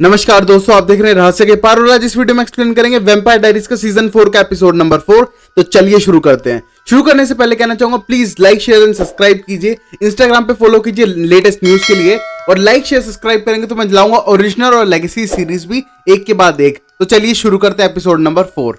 नमस्कार दोस्तों, आप देख रहे हैं रहस्य के पार। और आज इस वीडियो में एक्सप्लेन करेंगे वैम्पायर डायरीज का सीजन 4 का एपिसोड नंबर 4। तो चलिए शुरू करते हैं। शुरू करने से पहले कहना चाहूंगा, please like share and subscribe कीजिए। इंस्टाग्राम पे फॉलो कीजिए लेटेस्ट न्यूज के लिए। और लाइक शेयर सब्सक्राइब करेंगे तो मैं लाऊंगा ओरिजिनल और लेगेसी सीरीज भी एक के बाद एक। तो चलिए शुरू करते हैं एपिसोड नंबर 4।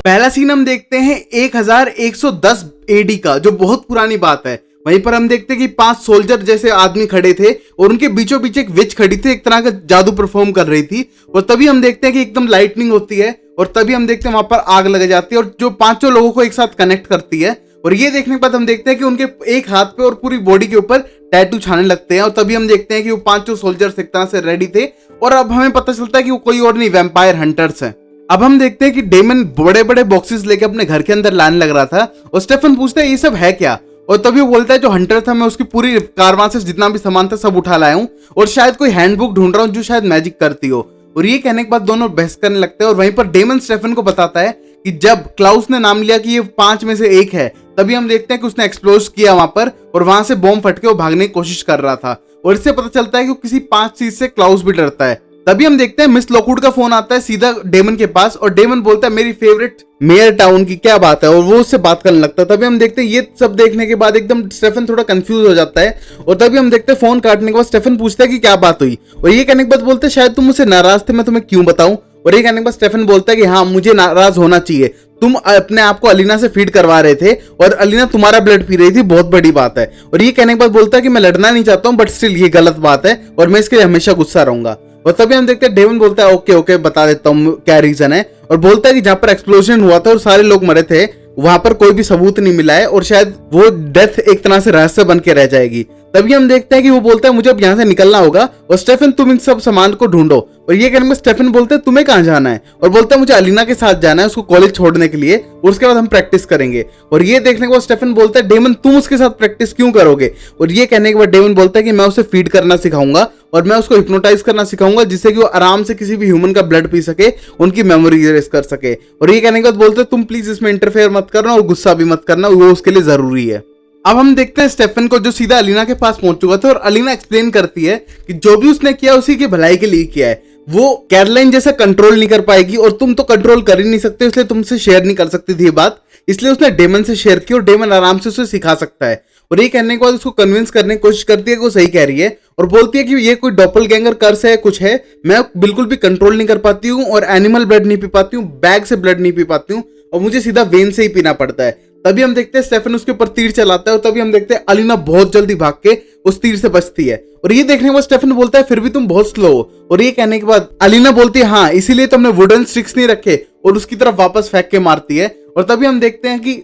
पहला सीन हम देखते हैं 1110 एडी का, जो बहुत पुरानी बात है। वहीं पर हम देखते हैं कि 5 सोल्जर जैसे आदमी खड़े थे और उनके बीचों बीच एक विच खड़ी थी, एक तरह का जादू परफॉर्म कर रही थी। और तभी हम देखते हैं कि एकदम लाइटनिंग होती है और तभी हम देखते हैं वहां पर आग लग जाती है और जो 5 लोगों को एक साथ कनेक्ट करती है। और ये देखने के बाद हम देखते हैं कि उनके एक हाथ पे और पूरी बॉडी के ऊपर टैटू छाने लगते हैं। और तभी हम देखते हैं कि वो 5 सोल्जर्स एक तरह से रेडी थे और अब हमें पता चलता है कि वो कोई और नहीं, वैम्पायर हंटर्स हैं। अब हम देखते हैं कि डेमन बड़े बड़े बॉक्सेस लेके अपने घर के अंदर लाने लग रहा था और स्टेफन पूछता है ये सब है क्या। और तभी वो बोलता है जो हंटर था मैं उसकी पूरी कारवां से जितना भी सामान था सब उठा लाया हूँ और शायद कोई हैंडबुक ढूंढ रहा हूँ जो शायद मैजिक करती हो। और ये कहने के बाद दोनों बहस करने लगते हैं। और वहीं पर डेमन स्टेफन को बताता है कि जब क्लाउस ने नाम लिया कि ये 5 में से एक है, तभी हम देखते हैं कि उसने एक्सप्लोज किया वहां पर और वहां से बॉम्ब फटके वो भागने की कोशिश कर रहा था। और इससे पता चलता है कि किसी 5 चीज से क्लाउस भी डरता है। तभी हम देखते हैं मिस लॉकवुड का फोन आता है सीधा डेमन के पास और डेमन बोलता है मेरी फेवरेट मेयर टाउन की क्या बात है, और वो उससे बात करने लगता है। तभी हम देखते हैं ये सब देखने के बाद एकदम स्टेफन थोड़ा कंफ्यूज हो जाता है। और तभी हम देखते हैं फोन काटने के बाद स्टेफन पूछता है कि क्या बात हुई। और ये कहने के बाद बोलते हैं शायद तुम मुझसे नाराज थे, मैं तुम्हें क्यों बताऊं। और ये कहने के बाद स्टेफन बोलता है कि हाँ मुझे नाराज होना चाहिए, तुम अपने आप को अलीना से फीड करवा रहे थे और अलीना तुम्हारा ब्लड पी रही थी, बहुत बड़ी बात है। और ये कहने के बाद बोलता है कि मैं लड़ना नहीं चाहता हूँ बट स्टिल ये गलत बात है और मैं इसके लिए हमेशा गुस्सा रहूंगा। और तभी हम देखते हैं डेमन बोलता है ओके ओके बता देता हूँ क्या रीजन है। और बोलता है कि जहां पर एक्सप्लोजन हुआ था और सारे लोग मरे थे वहां पर कोई भी सबूत नहीं मिला है और शायद वो डेथ एक तरह से रहस्य बन के रह जाएगी। तभी हम देखते हैं कि वो बोलता है मुझे अब यहाँ से निकलना होगा और स्टेफन तुम इन सब सामान को ढूंढो। और ये कहने में स्टेफन बोलते हैं तुम्हें कहाँ जाना है। और बोलता है मुझे अलीना के साथ जाना है उसको कॉलेज छोड़ने के लिए और उसके बाद हम प्रैक्टिस करेंगे। और ये देखने के बाद स्टेफन बोलता है डेमन तुम उसके साथ प्रैक्टिस क्यों करोगे। और ये कहने के बाद डेमन बोलता है कि मैं उसे फीड करना सिखाऊंगा और मैं उसको हिप्नोटाइज करना सिखाऊंगा जिससे कि वो आराम से किसी भी ह्यूमन का ब्लड पी सके, उनकी मेमोरी इरेज कर सके। और ये कहने के बाद बोलते हैं तुम प्लीज इसमें इंटरफेयर मत करना और गुस्सा भी मत करना, वो उसके लिए जरूरी है। अब हम देखते हैं स्टेफन को जो सीधा अलीना के पास पहुंच चुका था और अलीना एक्सप्लेन करती है कि जो भी उसने किया उसी की भलाई के लिए किया है। वो कैरोलाइन जैसा कंट्रोल नहीं कर पाएगी और तुम तो कंट्रोल कर ही नहीं सकते, इसलिए तुमसे शेयर नहीं कर सकती थी ये बात, इसलिए उसने डेमन से शेयर की और डेमन आराम से उसे सिखा सकता है। और ये कहने के बाद उसको कन्विंस करने की कोशिश करती है कि वो सही कह रही है और बोलती है कि ये कोई डॉपलगैंगर कर्स है, कुछ है, मैं बिल्कुल भी कंट्रोल नहीं कर पाती हूँ और एनिमल ब्लड नहीं पी पाती हूँ, बैग से ब्लड नहीं पी पाती हूँ और मुझे सीधा वेन से ही पीना पड़ता है। तभी हम देखते हैं स्टेफन उसके ऊपर तीर चलाता है और तभी हम देखते हैं अलीना बहुत जल्दी भाग के उस तीर से बचती है। और ये देखने के बाद स्टेफन बोलता है फिर भी तुम बहुत स्लो हो। और ये कहने के बाद अलीना बोलती है हाँ इसीलिए तुमने वुडन स्टिक्स नहीं रखे और उसकी तरफ वापस फेंक के मारती है। और तभी हम देखते हैं कि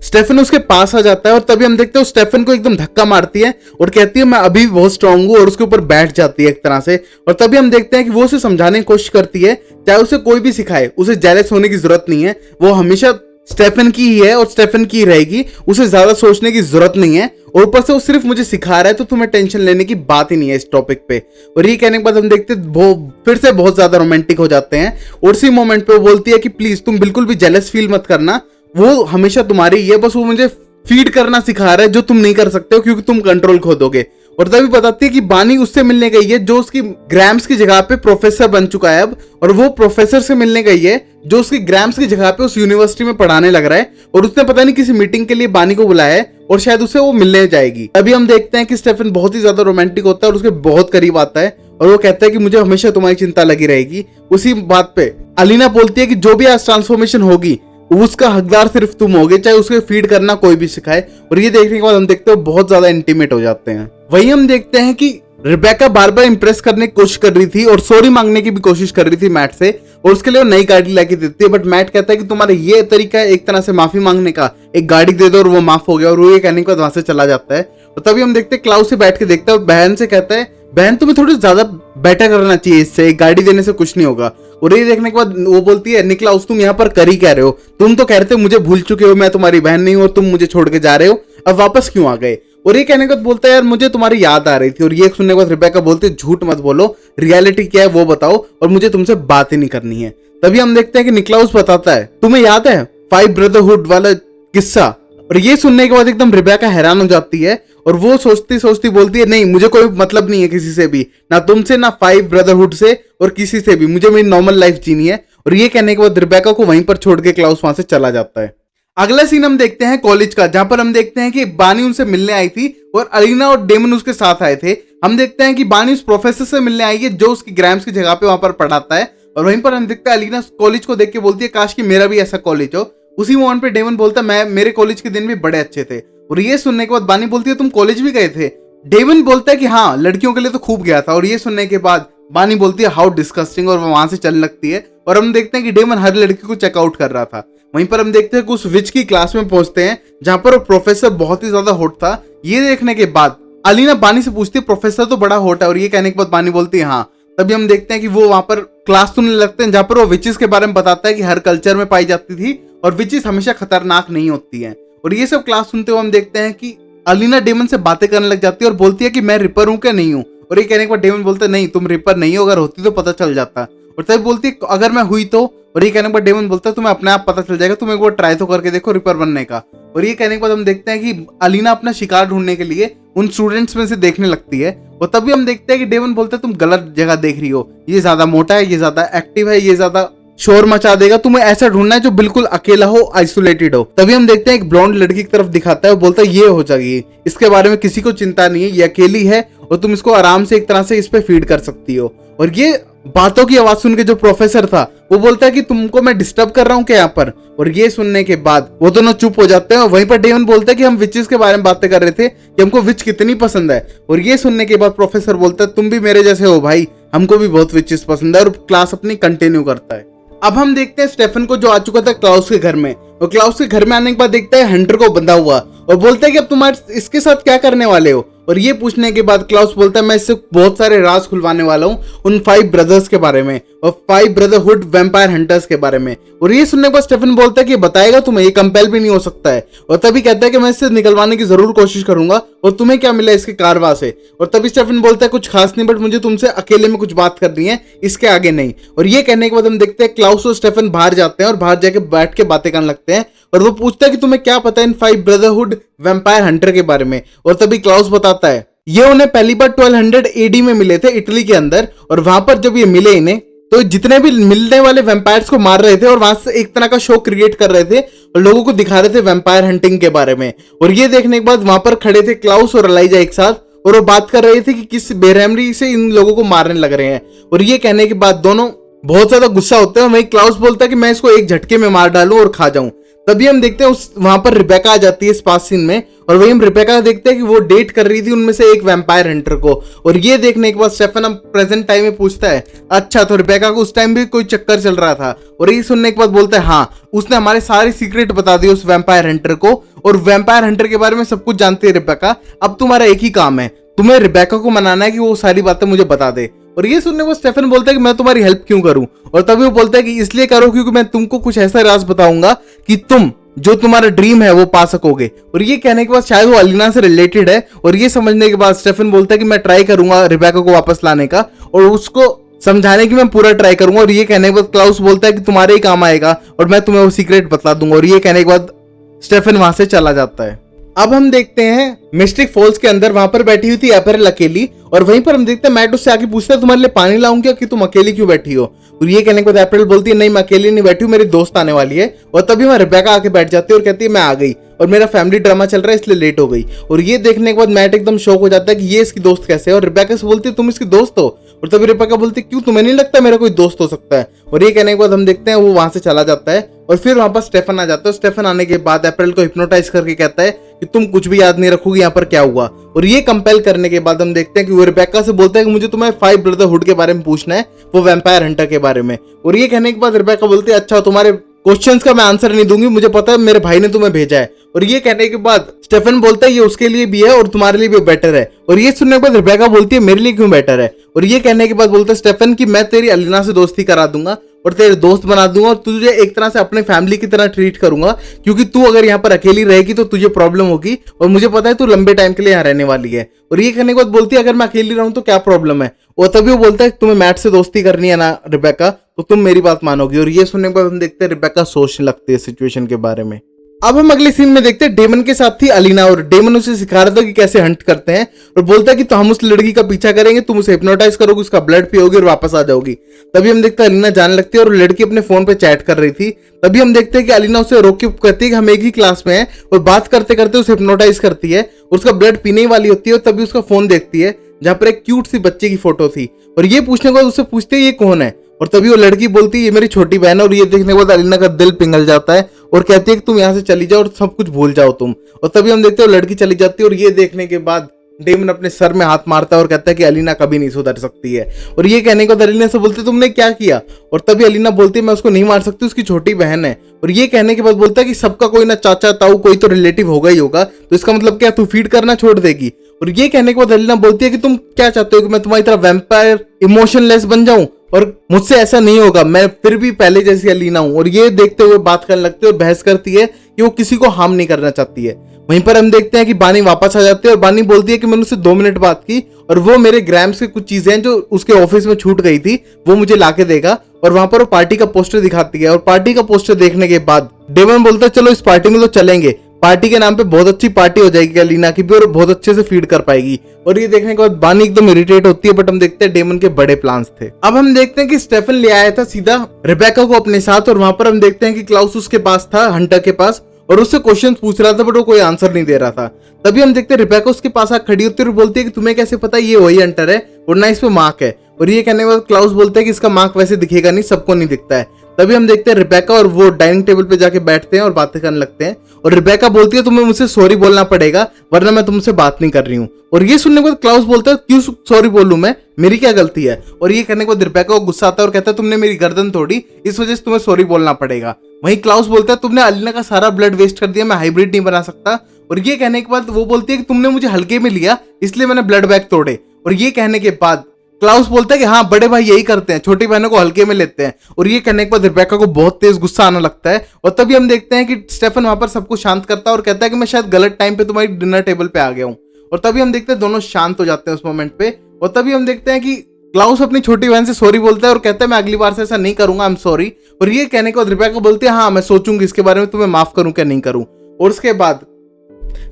स्टेफन उसके पास आ जाता है और तभी हम देखते हैं स्टेफन को एकदम धक्का मारती है और कहती है मैं अभी भी बहुत स्ट्रांग हूँ और उसके ऊपर बैठ जाती है एक तरह से। और तभी हम देखते हैं कि वो उसे समझाने की कोशिश करती है, चाहे उसे कोई भी सिखाए उसे जेलस होने की जरूरत नहीं है, वो हमेशा स्टेफन की ही है और स्टेफन की रहेगी, उसे ज्यादा सोचने की जरूरत नहीं है। और ऊपर से वो सिर्फ मुझे सिखा रहा है तो तुम्हें टेंशन लेने की बात ही नहीं है इस टॉपिक पे। और ये कहने के बाद हम देखते फिर से बहुत ज्यादा रोमांटिक हो जाते हैं और इसी मोमेंट पे वो बोलती है कि प्लीज तुम बिल्कुल भी जेलस फील मत करना, वो हमेशा तुम्हारी ही है, बस वो मुझे फीड करना सिखा रहा है जो तुम नहीं कर सकते हो क्योंकि तुम कंट्रोल खो दोगे। और तभी बताती है कि बानी उससे मिलने गई है जो उसकी ग्राम्स की जगह पे प्रोफेसर बन चुका है अब, और वो प्रोफेसर से मिलने गई है जो उसकी ग्राम्स की जगह पे उस यूनिवर्सिटी में पढ़ाने लग रहा है और उसने पता नहीं किसी मीटिंग के लिए बानी को बुलाया है और शायद उसे वो मिलने जाएगी। तभी हम देखते हैं कि स्टेफन बहुत ही ज्यादा रोमांटिक होता है और उसके बहुत करीब आता है और वो कहता है कि मुझे हमेशा तुम्हारी चिंता लगी रहेगी। उसी बात पे अलीना बोलती है कि जो भी आज ट्रांसफॉर्मेशन होगी उसका हकदार सिर्फ तुम होगे, चाहे उसके फीड करना कोई भी सिखाए। और ये देखने के बाद हम देखते हैं बहुत ज्यादा इंटीमेट हो जाते हैं। वहीं हम देखते हैं कि रिबेका बार बार इंप्रेस करने की कोशिश कर रही थी और सॉरी मांगने की भी कोशिश कर रही थी मैट से और उसके लिए वो नई गाड़ी लाके देती है। बट मैट कहता है कि तुम्हारा ये तरीका है एक तरह से माफी मांगने का, एक गाड़ी दे दो और वो माफ हो गया। और वो ये कहने के बाद वहां से चला जाता है। और तभी हम देखते हैं क्लाउड से बैठ के देखता है और बहन से कहता है बहन तुम्हें थोड़ी ज्यादा बेटर करना चाहिए, इससे एक गाड़ी देने से कुछ नहीं होगा। और ये देखने के बाद वो बोलती है निकलाउस तुम यहाँ पर कर ही कह रहे हो, तुम तो कह रहे थे मुझे भूल चुके हो, मैं तुम्हारी बहन नहीं हूं और तुम मुझे छोड़ के जा रहे हो, अब वापस क्यों आ गए। और ये कहने के बाद बोलता है यार मुझे तुम्हारी याद आ रही थी। और ये सुनने के बाद रिबेका बोलती है झूठ मत बोलो, रियलिटी क्या है वो बताओ और मुझे तुमसे बात ही नहीं करनी है। तभी हम देखते हैं कि निकलाउस बताता है तुम्हें याद है 5 ब्रदरहुड वाला किस्सा, और ये सुनने के बाद एकदम रिबेका हैरान हो जाती है और वो सोचती सोचती बोलती है नहीं, मुझे कोई मतलब नहीं है किसी से भी, ना तुमसे ना 5 ब्रदरहुड से और किसी से भी, मुझे मेरी नॉर्मल लाइफ जीनी है। और ये कहने के बाद रिबेका को वहीं पर छोड़ के क्लाउस वहां से चला जाता है। अगला सीन हम देखते हैं कॉलेज का, जहां पर हम देखते हैं कि बानी उनसे मिलने आई थी और अलीना और डेमन उसके साथ आए थे। हम देखते हैं कि बानी उस प्रोफेसर से मिलने आई है जो उसकी ग्राम्स की जगह पे वहां पर पढ़ाता है। और वहीं पर हम देखते हैं अलीना कॉलेज को देख के बोलती है काश कि मेरा भी ऐसा कॉलेज हो। उसी मोमेंट पे डेमन बोलता है मेरे कॉलेज के दिन भी बड़े अच्छे थे। और ये सुनने के बाद बानी बोलती है तुम कॉलेज भी गए थे? डेमन बोलता है कि हाँ, लड़कियों के लिए तो खूब गया था। और ये सुनने के बाद बानी बोलती है हाउ डिस्कस्टिंग, और वो वहां से चलने लगती है। और हम देखते हैं कि डेमन हर लड़की को चेकआउट कर रहा था। वहीं पर हम देखते हैं कि उस विच की क्लास में पहुंचते हैं जहां पर वो प्रोफेसर बहुत ही ज्यादा हॉट था। ये देखने के बाद अलीना बानी से पूछती है प्रोफेसर तो बड़ा हॉट है, और ये कहने के बाद बानी बोलती है हाँ। तभी हम देखते हैं कि वो वहां पर क्लास सुनने लगते हैं जहां पर वो विचेस के बारे में बताता है कि हर कल्चर में पाई जाती थी और विचेस हमेशा खतरनाक नहीं होती हैं। और ये सब क्लास सुनते हुए हम देखते हैं कि अलीना डेमन से बातें करने लग जाती है और बोलती है कि मैं रिपर हूं क्या नहीं हूं। और ये कहने के बाद डेमन बोलता है नहीं, तुम रिपर नहीं हो, अगर होती तो पता चल जाता। और तभी बोलती है अगर मैं हुई तो। और ये कहने के बाद डेमन बोलता है तुम्हें अपने आप पता चल जाएगा, तुम एक बार ट्राई तो करके देखो रिपर बनने का। और ये कहने के बाद हम देखते हैं कि अलीना अपना शिकार ढूंढने के लिए उन स्टूडेंट्स में से देखने लगती है। और तभी हम देखते हैं कि डेमन बोलता है तुम गलत जगह देख रही हो, ये ज्यादा मोटा है, ये ज्यादा एक्टिव है, ये ज्यादा शोर मचा देगा, तुम्हें ऐसा ढूंढना है जो बिल्कुल अकेला हो, आइसोलेटेड हो। तभी हम देखते हैं एक ब्लॉन्ड लड़की की तरफ दिखाता है और बोलता है ये हो जाएगी, इसके बारे में किसी को चिंता नहीं है, ये अकेली है और तुम इसको आराम से एक तरह से इस पे फीड कर सकती हो। और ये बातों की आवाज सुन के जो प्रोफेसर था वो बोलता है कि तुमको मैं डिस्टर्ब कर रहा हूँ क्या यहाँ पर। और ये सुनने के बाद वो दोनों चुप हो जाते हैं। और वहीं पर डेमन बोलता है कि हम विचेस के बारे में बातें कर रहे थे कि हमको विच कितनी पसंद है। और ये सुनने के बाद प्रोफेसर बोलता है तुम भी मेरे जैसे हो भाई, हमको भी बहुत विचेस पसंद है। और क्लास अपनी कंटिन्यू करता है। अब हम देखते हैं स्टेफन को जो आ चुका था क्लाउस के घर में। और क्लाउस के घर में आने के बाद देखता है हंटर को बंधा हुआ और बोलता है कि अब तुम्हारे इसके साथ क्या करने वाले हो। और ये पूछने के बाद क्लाउस बोलता है मैं इससे बहुत सारे राज खुलवाने वाला हूँ, उन 5 ब्रदर्स के बारे में और 5 ब्रदरहुड वैम्पायर हंटर्स के बारे में। और ये सुनने के बाद स्टेफन बोलता है कि बताएगा तुम्हें, ये कंपेल भी नहीं हो सकता है। और तभी कहता है कि मैं इससे निकलवाने की जरूर कोशिश करूंगा और तुम्हें क्या मिला इसके कारवा से। और तभी स्टेफन बोलता है कुछ खास नहीं, बट मुझे तुमसे अकेले में कुछ बात करनी है, इसके आगे नहीं। और ये कहने के बाद हम देखते हैं क्लाउस और स्टेफन बाहर जाते हैं और बाहर जाके बैठ के बातें करने लगते हैं। और वो पूछता है कि तुम्हें क्या पता है इन 5 ब्रदरहुड वैम्पायर हंटर के बारे में। और तभी क्लाउस बताता है ये उन्हें पहली बार 1200 एडी में मिले थे इटली के अंदर। और वहां पर जब ये मिले इन्हें तो जितने भी मिलने वाले वैम्पायर्स को मार रहे थे और वहां से एक तरह का शो क्रिएट कर रहे थे और लोगों को दिखा रहे थे वैम्पायर हंटिंग के बारे में। और ये देखने के बाद वहां पर खड़े थे क्लाउस और एलाइजा एक साथ और वो बात कर रहे थे कि किस बेरहमरी से इन लोगों को मारने लग रहे हैं। और ये कहने के बाद दोनों बहुत ज्यादा गुस्सा होते हैं। वहीं क्लाउस बोलता है कि मैं इसको एक झटके में मार डालूं और खा जाऊं। तभी हम देखते हैं वहां पर रिबेका आ जाती है इस पास सीन में। और वही हम रिबेका देखते हैं कि वो डेट कर रही थी उनमें से एक वैम्पायर हंटर को। और ये देखने के बाद स्टेफन हम प्रेजेंट टाइम में पूछता है अच्छा तो रिबेका को उस टाइम भी कोई चक्कर चल रहा था। और ये सुनने के बाद बोलता है हाँ, उसने हमारे सारे सीक्रेट बता दिए उस वैम्पायर हंटर को और वैम्पायर हंटर के बारे में सब कुछ जानती है रिबेका। अब तुम्हारा एक ही काम है, तुम्हें रिबेका को मनाना है कि वो सारी बातें मुझे बता दे। और ये सुनने को स्टेफन बोलता है कि मैं तुम्हारी हेल्प क्यों करूं। और तभी वो बोलता है कि इसलिए करो क्योंकि मैं तुमको कुछ ऐसा राज बताऊंगा कि तुम जो तुम्हारा ड्रीम है वो पा सकोगे। और ये कहने के बाद शायद वो अलीना से रिलेटेड है। और ये समझने के बाद स्टेफन बोलता है कि मैं ट्राई करूंगा रिबेका को वापस लाने का और उसको समझाने की मैं पूरा ट्राई करूंगा। और ये कहने के बाद क्लाउस बोलता है कि तुम्हारे ही काम आएगा और मैं तुम्हें वो सीक्रेट बता दूंगा। और ये कहने के बाद स्टेफन वहां से चला जाता है। अब हम देखते हैं मिस्टिक फॉल्स के अंदर वहां पर बैठी हुई थी एपेरल अकेली। और वहीं पर हम देखते हैं मैट उससे आके पूछता है तुम्हारे लिए पानी लाऊं क्या कि तुम अकेली क्यों बैठी हो। और ये कहने के बाद एपेरल बोलती है नहीं मैं अकेली नहीं बैठी हूँ, मेरी दोस्त आने वाली है। और तभी वहां रिबेका आके बैठ जाती है और कहती है मैं आ गई और मेरा फैमिली ड्रामा चल रहा है इसलिए लेट हो गई। और ये देखने के बाद मैट एकदम शॉक हो जाता है कि ये इसकी दोस्त कैसे है। और रिबेका से बोलती है तुम इसकी दोस्त हो। और तभी रिबेका बोलती है क्यों, तुम्हें नहीं लगता मेरा कोई दोस्त हो सकता है। और ये कहने के बाद हम देखते हैं वो वहां से चला जाता है। और फिर वहां पर स्टेफन आ जाता है। स्टेफन आने के बाद एपेरल को हिप्नोटाइज करके कहता है कि तुम कुछ भी याद नहीं रखोगी यहाँ पर क्या हुआ। और ये कंपेल करने के बाद हम देखते हैं कि वो रिबेका से बोलता है कि मुझे तुम्हें 5 ब्रदरहुड के बारे में पूछना है, वो वैम्पायर हंटर के बारे में। और ये कहने के बाद रिबेका बोलती है अच्छा तुम्हारे क्वेश्चंस का मैं आंसर नहीं दूंगी, मुझे पता है मेरे भाई ने तुम्हें भेजा है। और ये कहने के बाद स्टेफन बोलता है ये उसके लिए भी है और तुम्हारे लिए भी बेटर है। और ये सुनने के बाद रिबेका बोलती है मेरे लिए क्यों बेटर है। और ये कहने के बाद बोलता है स्टेफन कि मैं तेरी अलीना से दोस्ती करा दूंगा और तेरे दोस्त बना दूंगा और तुझे एक तरह से अपने फैमिली की तरह ट्रीट करूंगा क्योंकि तू अगर यहाँ पर अकेली रहेगी तो तुझे प्रॉब्लम होगी और मुझे पता है तू लंबे टाइम के लिए यहाँ रहने वाली है। और ये कहने के बाद बोलती है अगर मैं अकेली रहूं तो क्या प्रॉब्लम है। और तभी वो बोलता है तुम्हें मैट से दोस्ती करनी है ना रिबेका, तो तुम मेरी बात मानोगी। और ये सुनने के बाद हम देखते हैं रिबेका सोचने लगती है सिचुएशन के बारे में। अब हम अगले सीन में देखते हैं डेमन के साथ थी अलीना और डेमन उसे सिखा रहा था कि कैसे हंट करते हैं और बोलता है कि तो हम उस लड़की का पीछा करेंगे, तुम उसे हिप्नोटाइज करोगे, उसका ब्लड पियोगे और वापस आ जाओगी। तभी हम देखते हैं अलीना जाने लगती है और लड़की अपने फोन पे चैट कर रही थी। तभी हम देखते हैं कि अलीना उसे रोक के कहती है कि हम एक ही क्लास में हैं और बात करते करते उसे हिप्नोटाइज करती है, उसका ब्लड पीने ही वाली होती है और तभी उसका फोन देखती है जहां पर एक क्यूट सी बच्चे की फोटो थी और ये पूछने के बाद उससे पूछते हैं ये कौन है और तभी वो लड़की बोलती है ये मेरी छोटी बहन है और ये देखने के बाद अलीना का दिल पिघल जाता है और कहती है कि तुम यहाँ से चली जाओ और सब कुछ भूल जाओ तुम। और तभी हम देखते हैं लड़की चली जाती है और ये देखने के बाद डेमन अपने सर में हाथ मारता है और कहता है कि अलीना कभी नहीं सुधर सकती है। और ये कहने के बाद अलीना से बोलते तुमने क्या किया और तभी अलीना बोलती है मैं उसको नहीं मार सकती, उसकी छोटी बहन है। और ये कहने के बाद बोलता है कि सबका कोई ना चाचा ताऊ कोई तो रिलेटिव होगा ही होगा, तो इसका मतलब क्या तू फीड करना छोड़ देगी। और ये कहने के बाद अलीना बोलती है कि तुम क्या चाहते हो कि मैं तुम्हारी तरह वैम्पायर इमोशनलेस बन जाऊं, और मुझसे ऐसा नहीं होगा, मैं फिर भी पहले जैसी अलीना हूं। और ये देखते हुए बात करने लगती है और बहस करती है कि वो किसी को हार्म नहीं करना चाहती है। वहीं पर हम देखते हैं कि बानी वापस आ जाती है और बानी बोलती है कि मैंने उससे 2 मिनट बात की और वो मेरे ग्राम्स की कुछ चीजें हैं जो उसके ऑफिस में छूट गई थी वो मुझे लाके देगा। और वहां पर वो पार्टी का पोस्टर दिखाती है और पार्टी का पोस्टर देखने के बाद डेमन बोलता है चलो इस पार्टी में तो चलेंगे, पार्टी के नाम पे बहुत अच्छी पार्टी हो जाएगी अलीना की भी और बहुत अच्छे से फीड कर पाएगी। और ये देखने के बाद बानी एकदम इरिटेट होती है, बट हम देखते हैं डेमन के बड़े प्लान्स थे। अब हम देखते हैं कि स्टेफन ले आया था सीधा रिबेका को अपने साथ और वहां पर हम देखते हैं कि क्लाउस उसके पास था, हंटर के पास, और उससे क्वेश्चन पूछ रहा था बट वो कोई आंसर नहीं दे रहा था। तभी हम देखते हैं रिबेका उसके पास आकर खड़ी होती है और बोलती है कि तुम्हें कैसे पता ये वही हंटर है और ना इस पे मार्क है। और ये कहने के बाद क्लाउस बोलता है कि इसका मार्क वैसे दिखेगा नहीं, सबको नहीं दिखता है। तभी हम देखते हैं रिबेका और वो डाइनिंग टेबल पे जाके बैठते हैं और बातें करने लगते हैं और रिबेका बोलती है तुम्हें मुझसे सॉरी बोलना पड़ेगा वरना मैं तुमसे बात नहीं कर रही हूँ। और ये सुनने के बाद क्लाउस बोलता है क्यों सॉरी बोलूं मैं, मेरी क्या गलती है। और ये कहने के बाद रिबेका को गुस्सा आता है और कहता है तुमने मेरी गर्दन तोड़ी, इस वजह से तुम्हें सॉरी बोलना पड़ेगा। वहीं क्लाउस बोलता है तुमने अलीना का सारा ब्लड वेस्ट कर दिया, मैं हाइब्रिड नहीं बना सकता। और ये कहने के बाद वो बोलती है कि तुमने मुझे हल्के में लिया इसलिए मैंने ब्लड बैग तोड़े। और ये कहने के बाद क्लाउस बोलता है कि हाँ बड़े भाई यही करते हैं, छोटी बहनों को हल्के में लेते हैं। और ये कहने के बाद रिबेका को बहुत तेज गुस्सा आने लगता है और तभी हम देखते हैं कि स्टेफन वहां पर सबको शांत करता है और कहता है कि मैं शायद गलत टाइम पे तुम्हारी डिनर टेबल पे आ गया हूँ। और तभी हम देखते हैं दोनों शांत हो जाते हैं उस मोमेंट पे। और तभी हम देखते हैं कि क्लाउस अपनी छोटी बहन से सॉरी बोलता है और कहता है मैं अगली बार से ऐसा नहीं करूंगा, आई एम सॉरी। और ये कहने के बाद रिबेका बोलती है हाँ मैं सोचूंगी इसके बारे में, तुम्हें माफ करूं क्या नहीं करूं। और उसके बाद